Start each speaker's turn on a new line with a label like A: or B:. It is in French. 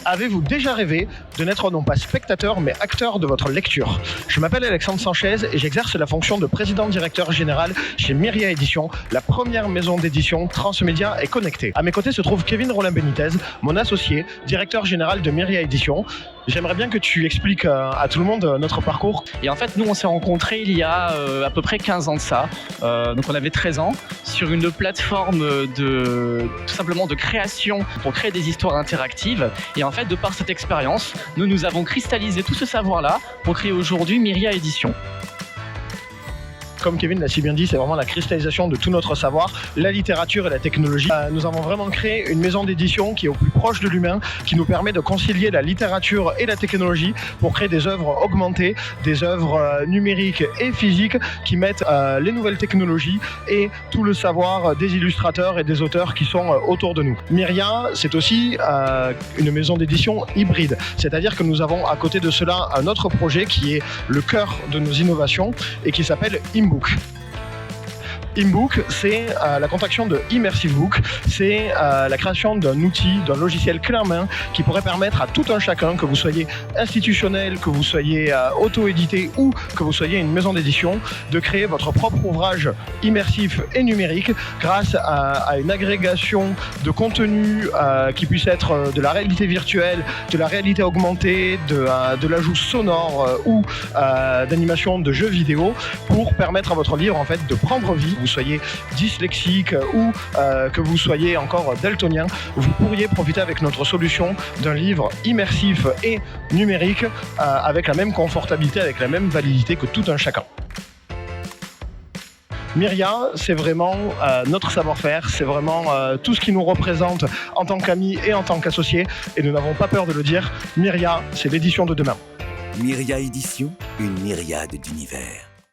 A: Avez-vous déjà rêvé de n'être non pas spectateur mais acteur de votre lecture? Je m'appelle Alexandre Sanchez et j'exerce la fonction de président-directeur général chez Myria Édition, la première maison d'édition transmédia et connectée. À mes côtés se trouve Kevin Rollin Benitez, mon associé, directeur général de Myria Édition. J'aimerais bien que tu expliques à tout le monde notre parcours.
B: Et en fait, nous, on s'est rencontrés il y a à peu près 15 ans de ça. Donc on avait 13 ans, sur une plateforme tout simplement de création pour créer des histoires interactives. Et en fait, de par cette expérience, nous avons cristallisé tout ce savoir-là pour créer aujourd'hui Myria Édition.
A: Comme Kevin l'a si bien dit, c'est vraiment la cristallisation de tout notre savoir, la littérature et la technologie. Nous avons vraiment créé une maison d'édition qui est au plus proche de l'humain, qui nous permet de concilier la littérature et la technologie pour créer des œuvres augmentées, des œuvres numériques et physiques qui mettent les nouvelles technologies et tout le savoir des illustrateurs et des auteurs qui sont autour de nous. Myria, c'est aussi une maison d'édition hybride, c'est-à-dire que nous avons à côté de cela un autre projet qui est le cœur de nos innovations et qui s'appelle Imbook. Imbook, c'est la contraction de Immersive Book, c'est la création d'un outil, d'un logiciel clé en main qui pourrait permettre à tout un chacun, que vous soyez institutionnel, que vous soyez auto-édité ou que vous soyez une maison d'édition, de créer votre propre ouvrage immersif et numérique grâce à une agrégation de contenu qui puisse être de la réalité virtuelle, de la réalité augmentée, de l'ajout sonore ou d'animation de jeux vidéo pour permettre à votre livre en fait de prendre vie. Vous soyez dyslexique ou que vous soyez encore daltonien, vous pourriez profiter avec notre solution d'un livre immersif et numérique avec la même confortabilité, avec la même validité que tout un chacun. Myria, c'est vraiment notre savoir-faire, c'est vraiment tout ce qui nous représente en tant qu'amis et en tant qu'associés, et nous n'avons pas peur de le dire, Myria, c'est l'édition de demain.
C: Myria Édition, une myriade d'univers.